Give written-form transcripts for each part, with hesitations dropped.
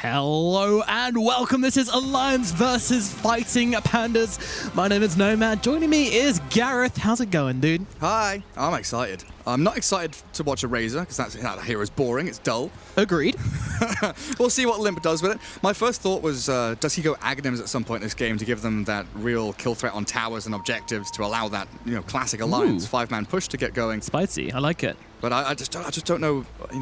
Hello and welcome. This is Alliance versus Fighting Pandas. My name is Nomad. Joining me is Gareth. How's it going, dude? Hi. I'm excited. I'm not excited to watch a Razor because that hero's boring. It's dull. Agreed. We'll see what Limp does with it. My first thought was, does he go Aghanims at some point in this game to give them that real kill threat on towers and objectives to allow that, classic Alliance five-man push to get going? Spicy. I like it. But I just don't know,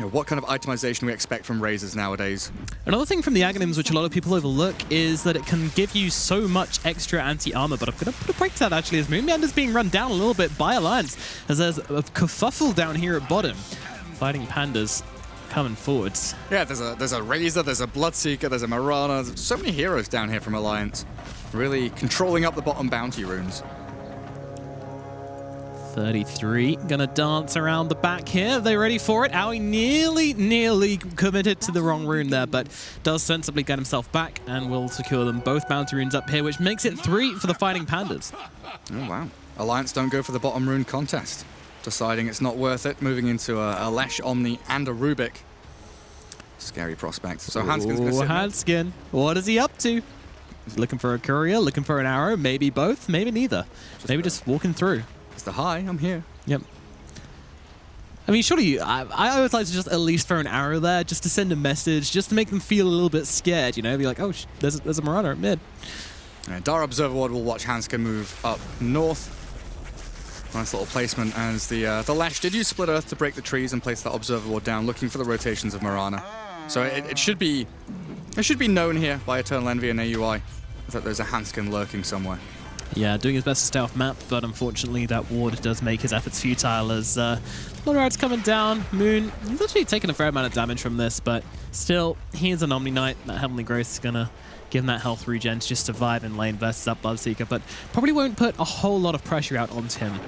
what kind of itemization we expect from Razors nowadays. Another thing from the Aghanims, which a lot of people overlook, is that it can give you so much extra anti-armor. But I'm going to put a break to that, actually, as Moonband is being run down a little bit by Alliance, as there's a kerfuffle down here at bottom. Fighting Pandas coming forwards. Yeah, there's a Razor, there's a Bloodseeker, there's a Mirana. There's so many heroes down here from Alliance. Really controlling up the bottom bounty runes. 33 gonna dance around the back here. Are they ready for it? Aoi nearly committed to the wrong rune there, but does sensibly get himself back and will secure them both bounty runes up here, which makes it 3 for the Fighting Pandas. Oh, wow. Alliance don't go for the bottom rune contest. Deciding it's not worth it, moving into a Lesh, Omni, and a Rubik. Scary prospect. So Hanskin's going to sit Hanskin, what is he up to? He's looking for a courier, looking for an arrow, maybe both, maybe neither. Maybe just walking through. It's the hi, I'm here. Yep. I mean, surely I always like to just at least throw an arrow there, just to send a message, just to make them feel a little bit scared, Be like, oh, there's a Mirana at mid. Yeah, Dara Observer Ward will watch Hanskin move up north. Nice little placement as the Lash did use Split Earth to break the trees and place that Observer Ward down, looking for the rotations of Mirana. So it should be known here by Eternal Envy and AUI that there's a Hanskin lurking somewhere. Yeah, doing his best to stay off map, but unfortunately that ward does make his efforts futile as Lodrad's coming down. Moon, he's actually taken a fair amount of damage from this, but still, he is an Omni Knight. That Heavenly Grace is going to give him that health regen to just survive in lane versus that Bloodseeker, but probably won't put a whole lot of pressure out onto him.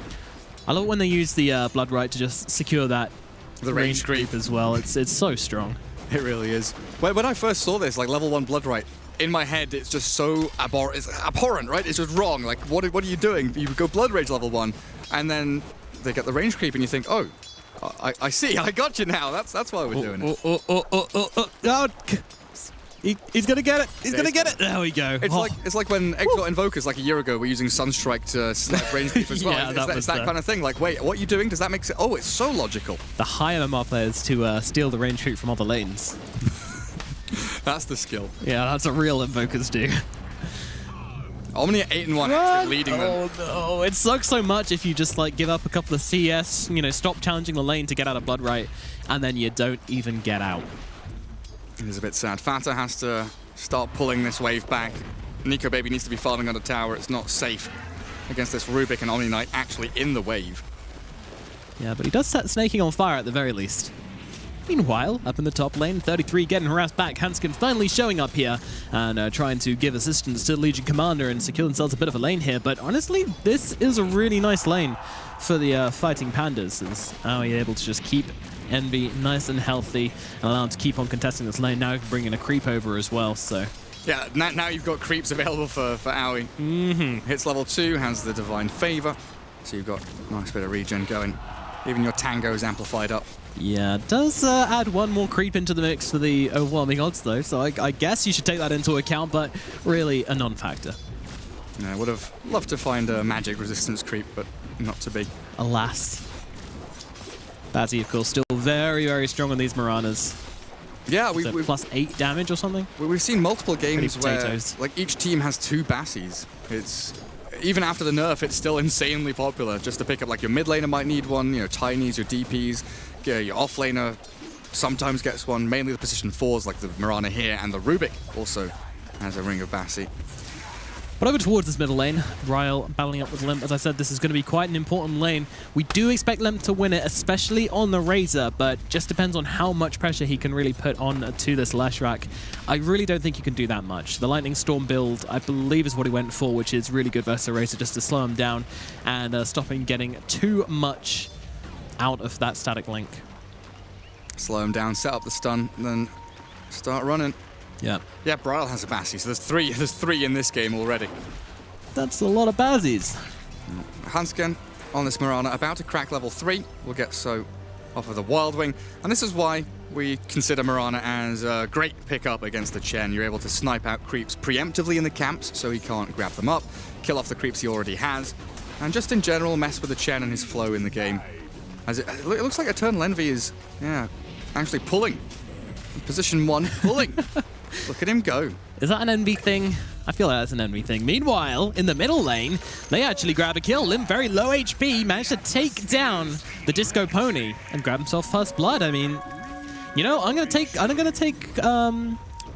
I love it when they use the Blood Right to just secure that the range creep as well. It's so strong. It really is. When I first saw this, like level 1 Blood Right, in my head, it's just so abhorrent, right? It's just wrong. Like, what are you doing? You go Blood Rage level 1, and then they get the range creep, and you think, oh, I see, I got you now. That's why we're doing it. Oh, he's gonna get it. He's gonna get it. There we go. It's like when Egg got Invokers like a year ago. We're using Sunstrike to snipe range creep as well. Yeah, it's that kind of thing. Like, wait, what are you doing? Does that make sense? Oh, it's so logical. The high MMR players to steal the range creep from other lanes. That's the skill. Yeah, that's what real Invokers do. Omni at 8-1 actually leading them. Oh no, it sucks so much if you just like give up a couple of CS, stop challenging the lane to get out of Blood Right, and then you don't even get out. It is a bit sad. Fata has to start pulling this wave back. Nico Baby needs to be farming on the tower. It's not safe against this Rubik and Omni Knight actually in the wave. Yeah, but he does set Snaking on fire at the very least. Meanwhile, up in the top lane, 33 getting harassed back. Hanskin finally showing up here and trying to give assistance to Legion Commander and secure themselves a bit of a lane here. But honestly, this is a really nice lane for the Fighting Pandas. As Aoi able to just keep Envy nice and healthy and allow him to keep on contesting this lane. Now bringing a creep over as well, so... Yeah, now you've got creeps available for Aoi. Hits level 2, has the Divine Favor. So you've got a nice bit of regen going. Even your Tango's amplified up. Yeah, it does add one more creep into the mix for the overwhelming odds, though, so I guess you should take that into account, but really a non-factor. Yeah, I would have loved to find a magic resistance creep, but not to be. Alas. Bazzi, of course, still very, very strong on these Miranas. Yeah, we've plus 8 damage or something? We've seen multiple games where like each team has 2 Bassies. It's... Even after the nerf, it's still insanely popular. Just to pick up, like, your mid laner might need one, Tinies, your DPs, your off laner sometimes gets one. Mainly the position 4s, like the Mirana here, and the Rubik also has a Ring of Bassi. But over towards this middle lane, Ryle battling up with Limp. As I said, this is going to be quite an important lane. We do expect Limp to win it, especially on the Razor, but just depends on how much pressure he can really put on to this Leshrac. I really don't think he can do that much. The Lightning Storm build, I believe, is what he went for, which is really good versus the Razor, just to slow him down and stop him getting too much out of that static link. Slow him down, set up the stun, and then start running. Yeah. Yeah, Bryle has a Bassi, so there's three in this game already. That's a lot of Bazzies. Hanskin on this Mirana, about to crack level 3, will get so off of the Wild Wing. And this is why we consider Mirana as a great pickup against the Chen. You're able to snipe out creeps preemptively in the camps, so he can't grab them up, kill off the creeps he already has, and just in general mess with the Chen and his flow in the game. As it looks like Eternal Envy is, actually pulling. Position 1, pulling. Look at him go. Is that an Envy thing? I feel like that's an Envy thing. Meanwhile, in the middle lane, they actually grab a kill. Lim, very low HP, managed to take down the Disco Pony and grab himself first blood. I mean, you know, I'm gonna take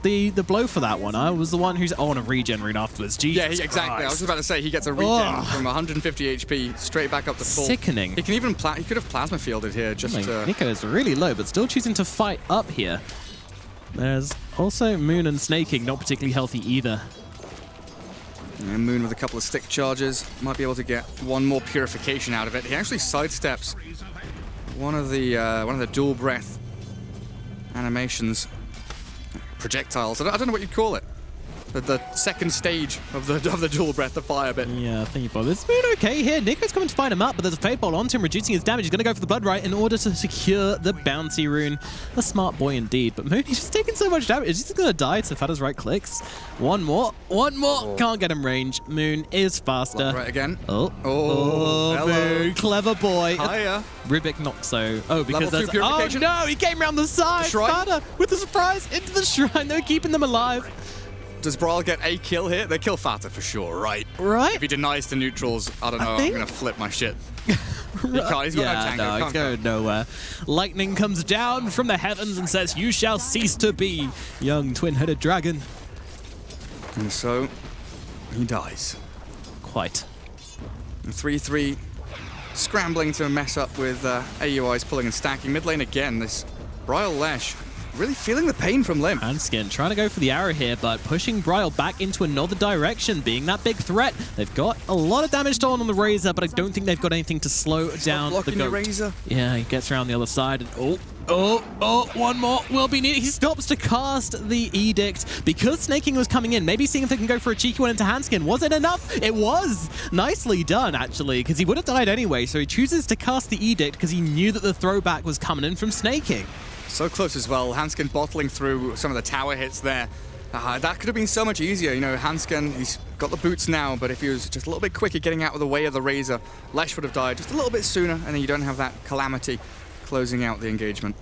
the blow for that one. I was the one who's on a regen rune afterwards. Jesus yeah, exactly. Christ. I was just about to say he gets a regen from 150 HP straight back up to full. Sickening. He can even he could have plasma fielded here. Just Nico is really low, but still choosing to fight up here. There's also Moon and Snaking, not particularly healthy either. And Moon with a couple of stick charges might be able to get one more purification out of it. He actually sidesteps one of the dual breath animations, projectiles. I don't know what you'd call it. The second stage of the dual breath of fire bit. Yeah, thank you, Bob. It's been okay here. Nico's coming to find him up, but there's a Fade Bolt onto him, reducing his damage. He's going to go for the Blood Right in order to secure the bounty rune. A smart boy indeed. But Moon, he's just taking so much damage. Is he just going to die to PandaS right clicks? One more. Oh. Can't get him range. Moon is faster. Blood Right again. Oh, hello. Moon, clever boy. Hiya. Rubik not so. Oh, because Level 2 purification. Oh no, he came around the side. PandaS with the surprise into the shrine. They're keeping them alive. Does Brawl get a kill here? They kill Fata for sure, right? Right. If he denies the neutrals, I don't know, I'm going to flip my shit. He's got no tango. He's going nowhere. Lightning comes down from the heavens and says, "You shall cease to be, young twin-headed dragon." And so, he dies. Quite. 3-3, scrambling to mess up with AUIs pulling and stacking. Mid lane again, this Bryle Lesh. Really feeling the pain from Lim. Hanskin trying to go for the arrow here, but pushing Bryle back into another direction, being that big threat. They've got a lot of damage done on the Razor, but I don't think they've got anything to slow down the goat. Razor. Yeah, he gets around the other side. And one more will be needed. He stops to cast the Edict because Snaking was coming in. Maybe seeing if they can go for a cheeky one into Hanskin. Was it enough? It was. Nicely done, actually, because he would have died anyway. So he chooses to cast the Edict because he knew that the throwback was coming in from Snaking. So close as well. Hanskin bottling through some of the tower hits there. That could have been so much easier. You know, Hanskin, he's got the boots now, but if he was just a little bit quicker getting out of the way of the Razor, Lesh would have died just a little bit sooner, and then you don't have that calamity closing out the engagement.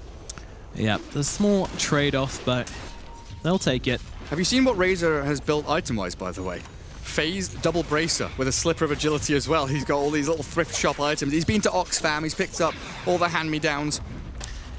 Yeah, the small trade-off, but they'll take it. Have you seen what Razor has built item-wise, by the way? Phase double bracer with a slipper of agility as well. He's got all these little thrift shop items. He's been to Oxfam, he's picked up all the hand-me-downs.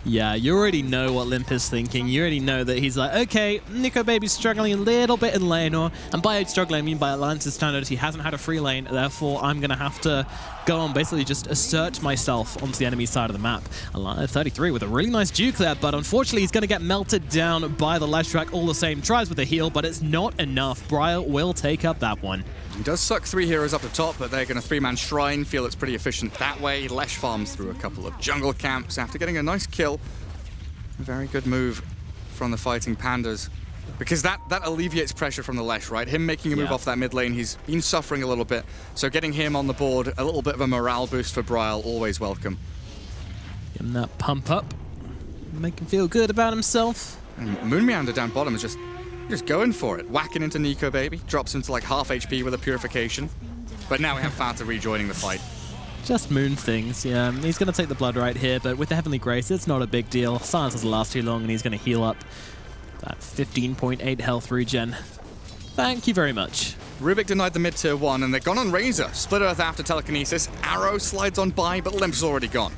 Yeah, you already know what Limp is thinking. You already know that he's like, okay, Nico Baby's struggling a little bit in lane, and by struggling, I mean by Alliance's standards, he hasn't had a free lane, therefore I'm going to have to go on, basically just assert myself onto the enemy side of the map. Alliance 33 with a really nice juke there, but unfortunately he's going to get melted down by the Leshrac all the same. Tries with a heal, but it's not enough. Bryle will take up that one. He does suck 3 heroes up the top, but they're going to 3-man shrine. Feel it's pretty efficient that way. Lesh farms through a couple of jungle camps after getting a nice kill. A very good move from the fighting PandaS. Because that alleviates pressure from the Lesh, right? Him making a move off that mid lane, he's been suffering a little bit. So getting him on the board, a little bit of a morale boost for Bryle, always welcome. Give him that pump up. Make him feel good about himself. And Moon Meander down bottom is just going for it. Whacking into Nico Baby. Drops him to like half HP with a purification. But now we have Fata rejoining the fight. Just Moon things, yeah. He's going to take the blood right here, but with the Heavenly Grace, it's not a big deal. Silence doesn't last too long, and he's going to heal up that 15.8 health regen. Thank you very much. Rubik denied the mid-tier 1, and they're gone on Razor. Split Earth after telekinesis. Arrow slides on by, but Limp's already gone.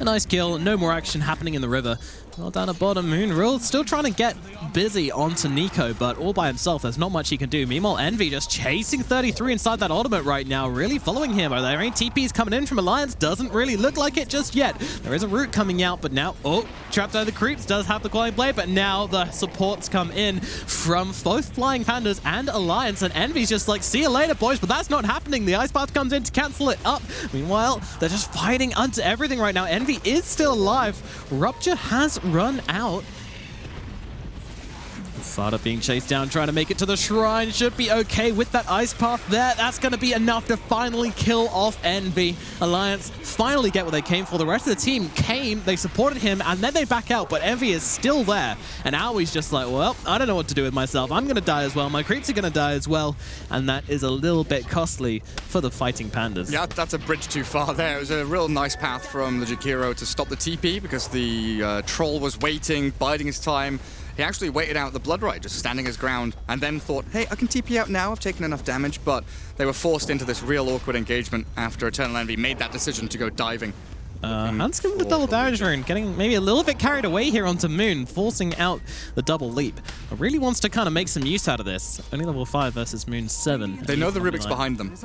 A nice kill. No more action happening in the river. Well, down at bottom, Moonrule still trying to get busy onto Nico, but all by himself, there's not much he can do. Meanwhile, Envy just chasing 33 inside that ultimate right now, really following him. Are there any TPs coming in from Alliance? Doesn't really look like it just yet. There is a root coming out, but now, trapped out of the creeps, does have the Quality Blade, but now the supports come in from both Flying PandaS and Alliance, and Envy's just like, see you later, boys, but that's not happening. The Ice Path comes in to cancel it up. Meanwhile, they're just fighting onto everything right now. Envy is still alive. Rupture has run out. Fada being chased down, trying to make it to the shrine. Should be okay with that ice path there. That's going to be enough to finally kill off Envy. Alliance finally get what they came for. The rest of the team came, they supported him, and then they back out, but Envy is still there. And Aui's just like, well, I don't know what to do with myself. I'm going to die as well. My creeps are going to die as well. And that is a little bit costly for the Fighting Pandas. Yeah, that's a bridge too far there. It was a real nice path from the Jakiro to stop the TP because the troll was waiting, biding his time. He actually waited out the Blood Rite, just standing his ground, and then thought, hey, I can TP out now, I've taken enough damage, but they were forced into this real awkward engagement after Eternal Envy made that decision to go diving. Hanskin with the double damage rune, getting maybe a little bit carried away here onto Moon, forcing out the double leap. But really wants to kind of make some use out of this. Only level 5 versus Moon 7. They know the Rubik's behind them.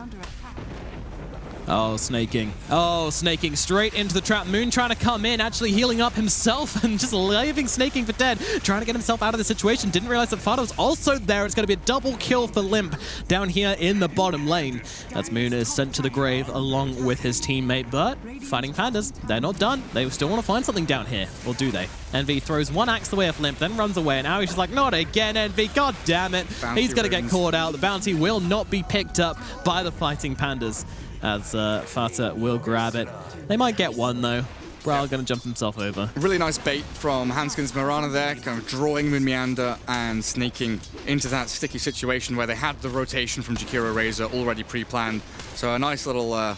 Oh, snaking. Oh, snaking straight into the trap. Moon trying to come in, actually healing up himself and just leaving snaking for dead. Trying to get himself out of the situation. Didn't realize that Fada was also there. It's going to be a double kill for Limp down here in the bottom lane. As Moon is sent to the grave along with his teammate. But Fighting Pandas, they're not done. They still want to find something down here. Or do they? Envy throws one axe the way of Limp, then runs away. And now he's just like, not again, Envy. God damn it. He's going to get caught out. The bounty will not be picked up by the Fighting Pandas. As Fata will grab it. They might get one, though. Brawl going to jump himself over. Really nice bait from Hanskin's Mirana there, kind of drawing Moon Meander and sneaking into that sticky situation where they had the rotation from Jakiro Razor already pre-planned. So a nice little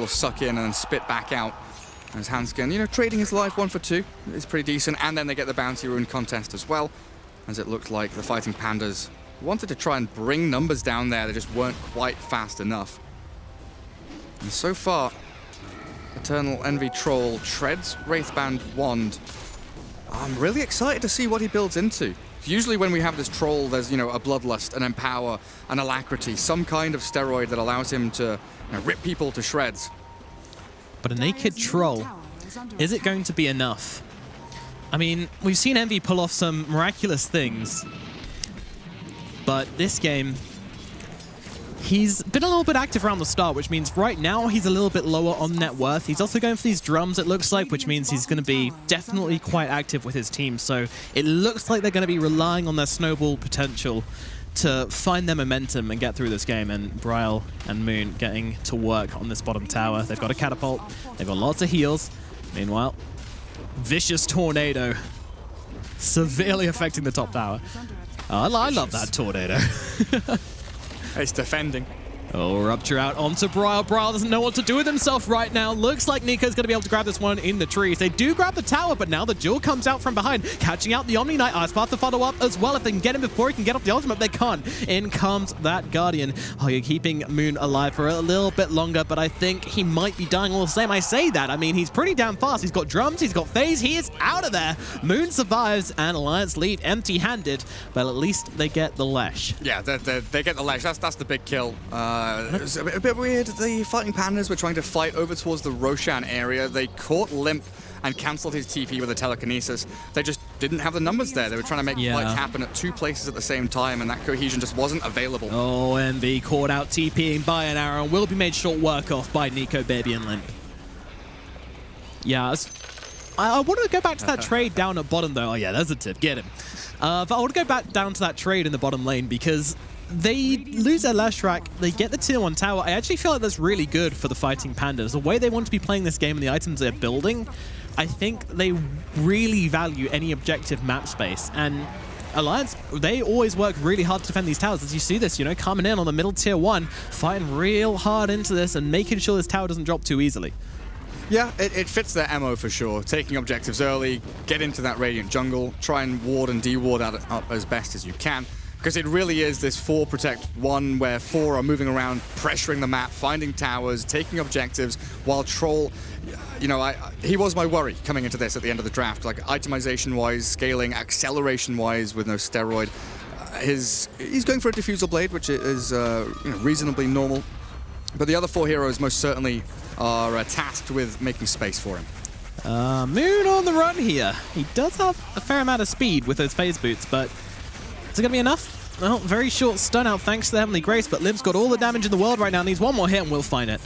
suck in and then spit back out. As Hanskin, you know, trading his life 1 for 2 is pretty decent. And then they get the Bounty Rune contest as well, as it looked like the Fighting Pandas wanted to try and bring numbers down there. They just weren't quite fast enough. And so far, Eternal Envy Troll treads Wraithband Wand. I'm really excited to see what he builds into. Usually when we have this Troll, there's, you know, a Bloodlust, an Empower, an Alacrity, some kind of steroid that allows him to, you know, rip people to shreds. But a naked Troll, is it going to be enough? I mean, we've seen Envy pull off some miraculous things, but this game, he's been a little bit active around the start, which means right now he's a little bit lower on net worth. He's also going for these drums, it looks like, which means he's going to be definitely quite active with his team. So it looks like they're going to be relying on their snowball potential to find their momentum and get through this game. And Braille and Moon getting to work on this bottom tower. They've got a catapult. They've got lots of heals. Meanwhile, vicious tornado severely affecting the top tower. Oh, I love that tornado. It's defending. Oh, Rupture out onto Braille. Braille doesn't know what to do with himself right now. Looks like Nico's going to be able to grab this one in the trees. They do grab the tower, but now the Jewel comes out from behind, catching out the Omni Knight. Ice Path to follow up as well. If they can get him before he can get off the ultimate, they can't. In comes that Guardian. Oh, you're keeping Moon alive for a little bit longer, but I think he might be dying all the same. I say that. I mean, he's pretty damn fast. He's got drums. He's got phase. He is out of there. Moon survives, and Alliance lead empty-handed, but at least they get the Lesh. Yeah, they get the Lesh. That's the big kill. It's a bit weird. The Fighting Pandas were trying to fight over towards the Roshan area. They caught Limp and cancelled his TP with a telekinesis. They just didn't have the numbers there. They were trying to make fights happen at 2 places at the same time, and that cohesion just wasn't available. Oh, Envy caught out TPing by an arrow and will be made short work of by Nico, Baby, and Limp. Yeah, I want to go back to that trade down at bottom, though. Oh, yeah, there's a tip. Get him. But I want to go back down to that trade in the bottom lane because they lose their Leshrac, they get the tier 1 tower. I actually feel like that's really good for the Fighting Pandas. The way they want to be playing this game and the items they're building, I think they really value any objective map space. And Alliance, they always work really hard to defend these towers. As you see this, you know, coming in on the middle tier 1, fighting real hard into this and making sure this tower doesn't drop too easily. Yeah, it fits their MO for sure. Taking objectives early, get into that Radiant jungle, try and ward and de-ward up as best as you can. Because it really is this 4 protect 1 where 4 are moving around, pressuring the map, finding towers, taking objectives, while Troll, you know, he was my worry coming into this at the end of the draft. Like itemization-wise, scaling, acceleration-wise with no steroid. He's going for a Diffusal Blade, which is you know, reasonably normal. But the other 4 heroes most certainly are tasked with making space for him. Moon on the run here. He does have a fair amount of speed with those phase boots, but is it going to be enough? Well, very short stun out thanks to the Heavenly Grace, but Limp's got all the damage in the world right now. Needs one more hit and we'll find it.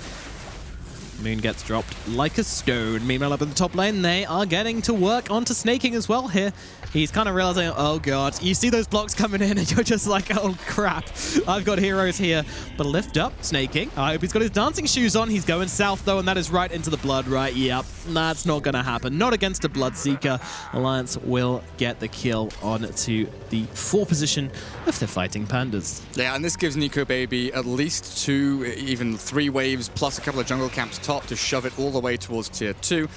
Moon gets dropped like a stone. Meanwhile, up in the top lane, they are getting to work onto snaking as well here. He's kind of realizing, oh god, you see those blocks coming in and you're just like, oh crap, I've got heroes here. But lift up, snaking. I hope he's got his dancing shoes on. He's going south though, and that is right into the blood, right? Yep, that's not going to happen. Not against a Bloodseeker. Alliance will get the kill on to the 4 position of the Fighting Pandas. Yeah, and this gives Nico Baby at least 2, even 3 waves, plus a couple of jungle camps top to shove it all the way towards tier 2.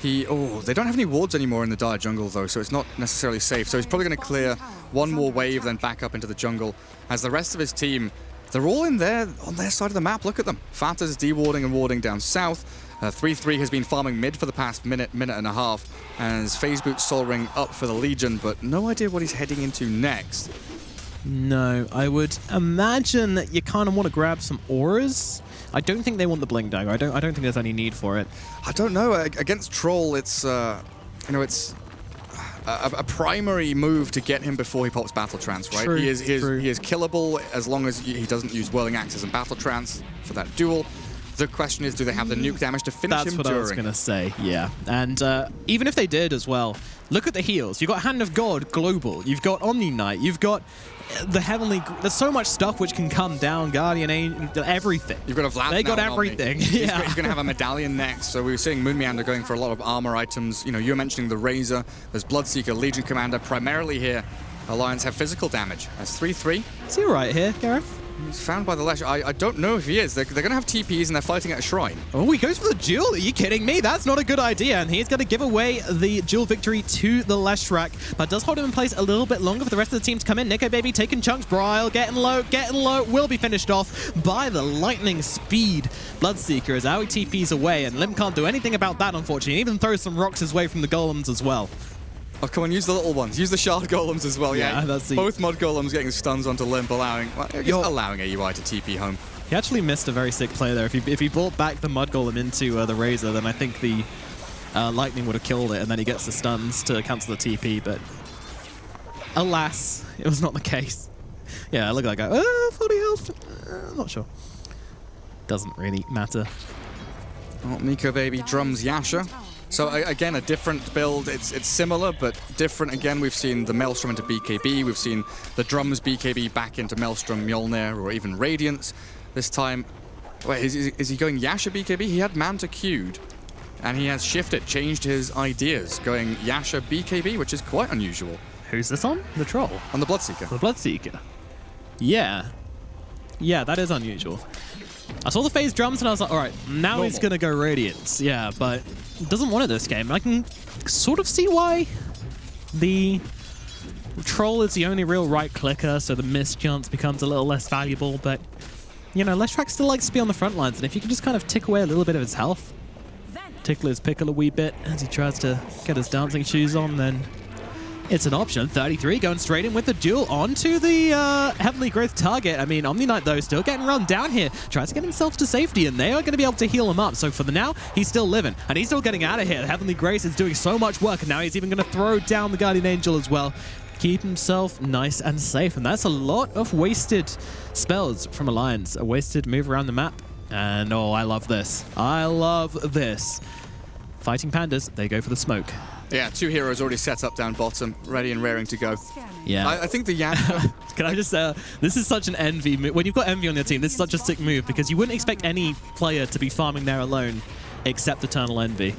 They don't have any wards anymore in the Dire jungle though, so it's not necessarily safe. So he's probably going to clear 1 more wave, then back up into the jungle. As the rest of his team, they're all in there on their side of the map. Look at them. Fata's dewarding and warding down south. 3-3 has been farming mid for the past minute and a half, as FaZe Boot's Soul Ring up for the Legion, but no idea what he's heading into next. No, I would imagine that you kind of want to grab some auras. I don't think they want the Bling Dagger. I don't think there's any need for it. I don't know. Against Troll, it's it's a primary move to get him before he pops Battle Trance, right? True, he is killable as long as he doesn't use Whirling Axes and Battle Trance for that duel. The question is, do they have the nuke damage to finish him That's what during? I was going to say, yeah. And even if they did as well, look at the heals. You've got Hand of God Global. You've got Omni Knight. You've got the Heavenly... There's so much stuff which can come down. Guardian Angel, everything. You've got a Vlad. They got everything. Yeah. He's going to have a medallion next. So we were seeing Moon Meander going for a lot of armor items. You know, you're mentioning the Razor. There's Bloodseeker, Legion Commander. Primarily here, Alliance have physical damage. That's 3-3. Is he all right here, Gareth? He's found by the Lesh. I don't know if he is. They're going to have TPs and they're fighting at a shrine. Oh, he goes for the duel. Are you kidding me? That's not a good idea. And he's going to give away the duel victory to the Leshrac, but does hold him in place a little bit longer for the rest of the team to come in. Nico Baby taking chunks. Bryle getting low, will be finished off by the lightning speed. Bloodseeker as Aoi TPs away, and Limp can't do anything about that, unfortunately. He even throws some rocks his way from the golems as well. Oh, come on, use the little ones. Use the shard golems as well. Yeah, that's both mod golems getting stuns onto Limp, allowing AUI to TP home. He actually missed a very sick play there. If he brought back the mud golem into the Razor, then I think the lightning would have killed it, and then he gets the stuns to cancel the TP, but alas, it was not the case. Yeah, look at that guy. 40 health. Not sure. Doesn't really matter. Oh, Nico Baby drums Yasha. So again, a different build. It's similar, but different. Again, we've seen the Maelstrom into BKB. We've seen the drums BKB back into Maelstrom, Mjolnir, or even Radiance. This time, wait, is he going Yasha BKB? He had Manta queued, and he has shifted, changed his ideas, going Yasha BKB, which is quite unusual. Who's this on? The Troll? On the Bloodseeker. The Bloodseeker. Yeah. Yeah, that is unusual. I saw the phase drums and I was like, all right, now he's going to go Radiance. Yeah, but doesn't want it this game. I can sort of see why. The Troll is the only real right clicker, so the miss chance becomes a little less valuable, but, you know, Leshrac still likes to be on the front lines, and if you can just kind of tick away a little bit of his health, tickle his pickle a wee bit as he tries to get his dancing shoes on, then it's an option. 33 going straight in with the duel onto the Heavenly Growth target. I mean, Omni Knight, though, still getting run down here. Tries to get himself to safety, and they are going to be able to heal him up. So for the now, he's still living, and he's still getting out of here. Heavenly Grace is doing so much work, and now he's even going to throw down the Guardian Angel as well. Keep himself nice and safe, and that's a lot of wasted spells from Alliance. A wasted move around the map, and oh, I love this. I love this. Fighting Pandas, they go for the smoke. Yeah, 2 heroes already set up down bottom, ready and raring to go. Yeah. I think the Yasha... Can I just say, this is such an Envy move. When you've got Envy on your team, this is such a sick move, because you wouldn't expect any player to be farming there alone, except Eternal Envy.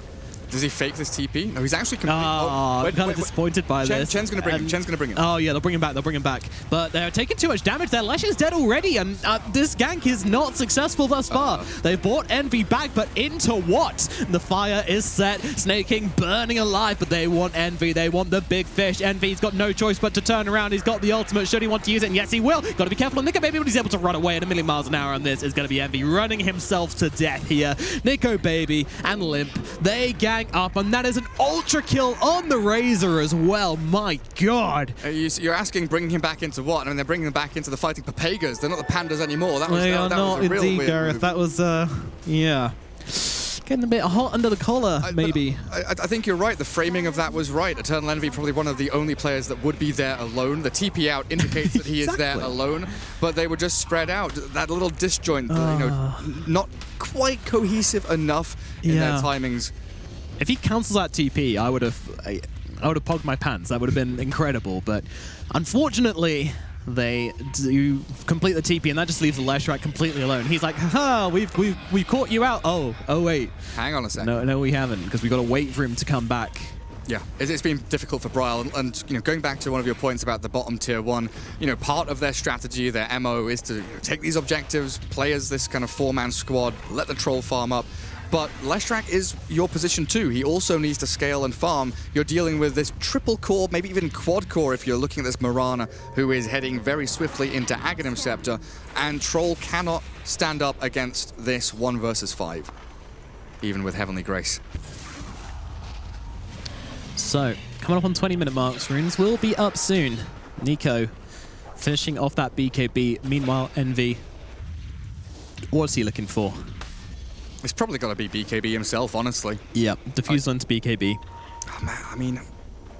Does he fake this TP? No, he's actually completely... I'm kind of disappointed by this. Chen's going to bring him. Chen's going to bring him. Oh, yeah, they'll bring him back. They'll bring him back. But they're taking too much damage. Their Lesh is dead already, and this gank is not successful thus far. They've brought Envy back, but into what? The fire is set. Snaking burning alive, but they want Envy. They want the big fish. Envy's got no choice but to turn around. He's got the ultimate. Should he want to use it? And yes, he will. Got to be careful on Nico Baby, but he's able to run away at 1,000,000 miles an hour, and this is going to be Envy running himself to death here. Nico Baby and Limp, they gang up, and that is an ultra kill on the Razor as well. My God. You're asking bringing him back into what? I mean, they're bringing him back into the Fighting Papagas. They're not the Pandas anymore. That was, they are that not was a real indeed, weird Gareth. move. That was, yeah. Getting a bit hot under the collar, maybe. I think you're right. The framing of that was right. Eternal Envy, probably one of the only players that would be there alone. The TP out indicates that he is there alone, but they were just spread out. That little disjoint, you know, not quite cohesive enough in their timings. If he cancels that TP, I would have... I would have pogged my pants. That would have been incredible. But unfortunately, they do complete the TP, and that just leaves the Leshrac completely alone. He's like, haha, we've caught you out. Oh wait. Hang on a second. No, we haven't, because we got to wait for him to come back. Yeah, it's been difficult for Bryle, and you know, going back to one of your points about the bottom tier 1, you know, part of their strategy, their MO, is to take these objectives, play as this kind of 4-man squad, let the troll farm up. But Leshrac is your position too. He also needs to scale and farm. You're dealing with this triple core, maybe even quad core if you're looking at this Mirana, who is heading very swiftly into Aghanim Scepter, and Troll cannot stand up against this 1 versus 5, even with Heavenly Grace. So, coming up on 20-minute marks, Runes will be up soon. Nico finishing off that BKB. Meanwhile, Envy, what's he looking for? It's probably got to be BKB himself, honestly. Yeah, diffuse onto BKB. Oh, man, I mean,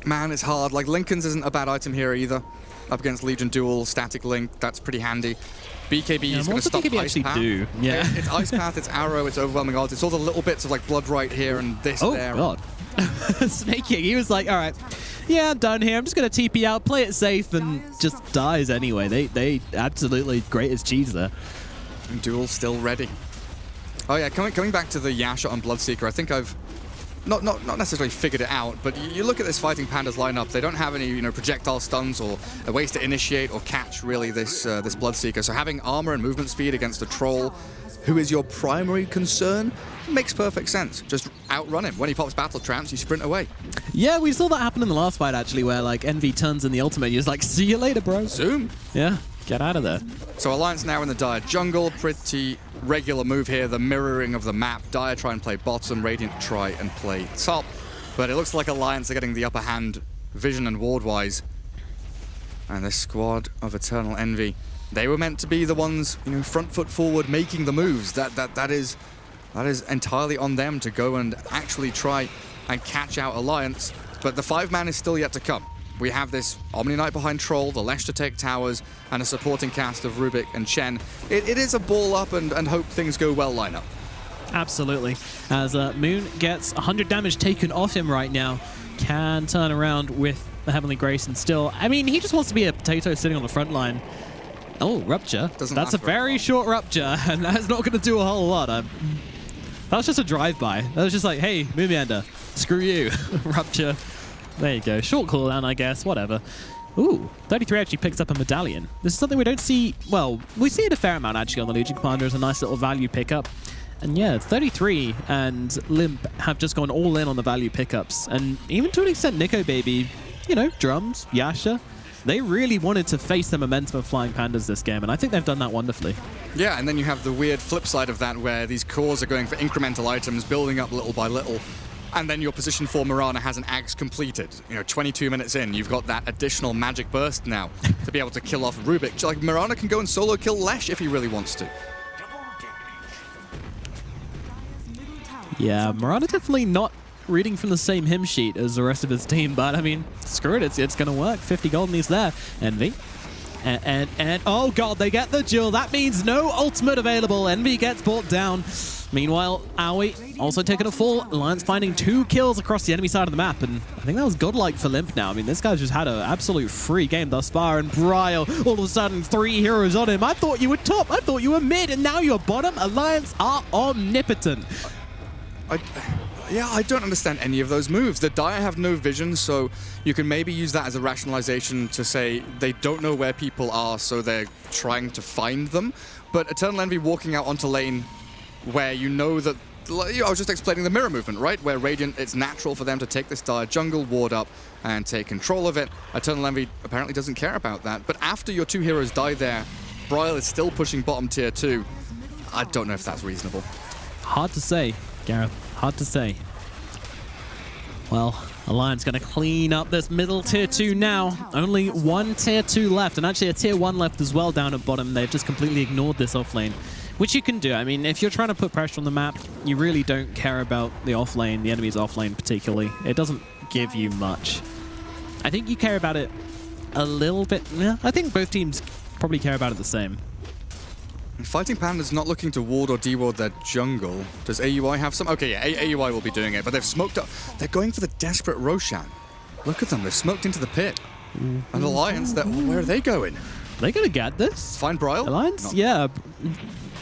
man, it's hard. Like, Lincoln's isn't a bad item here either. Up against Legion Duel, Static Link, that's pretty handy. BKB is going to stop BKB Ice actually Path. do? Yeah. It's Ice Path, it's Arrow, it's Overwhelming Odds. It's all the little bits of like Blood Right here and this there. Oh, God. Snaking, he was like, all right, yeah, I'm done here. I'm just going to TP out, play it safe, and just dies anyway. They absolutely great as cheese there. And Duel still ready. Oh yeah, coming back to the Yasha on Bloodseeker, I think I've not necessarily figured it out, but you look at this Fighting Pandas lineup, they don't have any, you know, projectile stuns or ways to initiate or catch really this Bloodseeker. So having armor and movement speed against a troll who is your primary concern makes perfect sense. Just outrun him. When he pops battle trance, you sprint away. Yeah, we saw that happen in the last fight actually, where like Envy turns in the ultimate and you're just like, see you later, bro. Zoom. Yeah, get out of there. So Alliance now in the Dire jungle, pretty regular move here, the mirroring of the map. Dire try and play bottom, Radiant try and play top, but it looks like Alliance are getting the upper hand vision and ward-wise. And this squad of Eternal Envy, they were meant to be the ones, you know, front foot forward, making the moves. That is entirely on them to go and actually try and catch out Alliance, but the 5-man is still yet to come. We have this Omni Knight behind Troll, the Lesh to take towers, and a supporting cast of Rubik and Chen. It is a ball up and hope things go well lineup. Absolutely. As Moon gets 100 damage taken off him right now, can turn around with the Heavenly Grace and still, I mean, he just wants to be a potato sitting on the front line. Oh, Rupture. That's a very short Rupture, and that's not going to do a whole lot. That was just a drive-by. That was just like, hey, Moonbiander, screw you. Rupture. There you go. Short cooldown, I guess. Whatever. Ooh, 33 actually picks up a medallion. This is something we don't see... Well, we see it a fair amount, actually, on the Legion Commander as a nice little value pickup. And yeah, 33 and Limp have just gone all in on the value pickups. And even to an extent, Nico Baby, you know, Drums, Yasha, they really wanted to face the momentum of Flying Pandas this game, and I think they've done that wonderfully. Yeah, and then you have the weird flip side of that where these cores are going for incremental items, building up little by little. And then your position for Mirana has an axe completed. You know, 22 minutes in, you've got that additional magic burst now to be able to kill off Rubik. Like, Mirana can go and solo kill Lesh if he really wants to. Yeah, Mirana definitely not reading from the same hymn sheet as the rest of his team, but I mean, screw it, it's going to work. 50 gold and he's there. Envy. And oh god, they get the duel. That means no ultimate available. Envy gets brought down. Meanwhile, Aoi also taking a fall. Alliance finding 2 kills across the enemy side of the map, and I think that was godlike for Limp now. I mean, this guy's just had an absolute free game thus far, and Bryle, all of a sudden, 3 heroes on him. I thought you were top, I thought you were mid, and now you're bottom. Alliance are omnipotent. Yeah, I don't understand any of those moves. The Dire have no vision, so you can maybe use that as a rationalization to say they don't know where people are, so they're trying to find them. But Eternal Envy walking out onto lane where you know that, I was just explaining the mirror movement, right? Where Radiant, it's natural for them to take this Dire jungle, ward up, and take control of it. Eternal Envy apparently doesn't care about that. But after your 2 heroes die there, Bryle is still pushing bottom tier 2. I don't know if that's reasonable. Hard to say, Gareth. Hard to say. Well, Alliance going to clean up this middle tier 2 now. Only 1 tier 2 left, and actually a tier 1 left as well down at bottom. They've just completely ignored this offlane, which you can do. I mean, if you're trying to put pressure on the map, you really don't care about the offlane, the enemy's offlane particularly. It doesn't give you much. I think you care about it a little bit. Yeah, I think both teams probably care about it the same. Fighting Panda's not looking to ward or deward their jungle. Does AUI have some? Okay, yeah, AUI will be doing it, but they've smoked up. They're going for the desperate Roshan. Look at them, they're smoked into the pit. And Alliance, where are they going? They're going to get this. Find Bryle? Alliance? Yeah.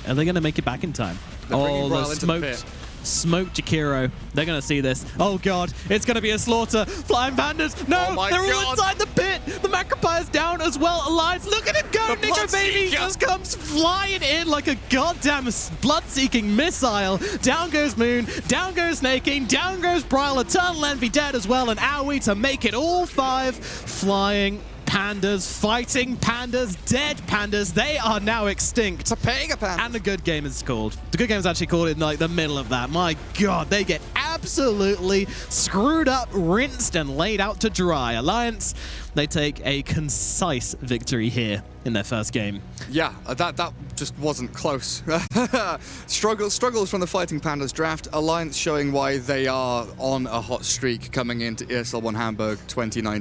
Are they going to make it back in time? They're the smoked Jakiro. They're going to see this. Oh, God. It's going to be a slaughter. Flying Pandas. No, they're all inside the pit. The Macropyre's down as well. Alliance, look at him go. Nico Baby just comes flying in like a goddamn blood-seeking missile. Down goes Moon. Down goes Snaking. Down goes Bryle. Eternal Envy dead as well. And Aoi to make it all 5. Flying Pandas, fighting Pandas, dead Pandas. They are now extinct. It's a Pega Panda. And the good game is called. The good game is actually called in like the middle of that. My God, they get absolutely screwed up, rinsed, and laid out to dry. Alliance, they take a concise victory here in their first game. Yeah, that just wasn't close. Struggles from the Fighting Pandas draft. Alliance showing why they are on a hot streak coming into ESL 1 Hamburg 2019.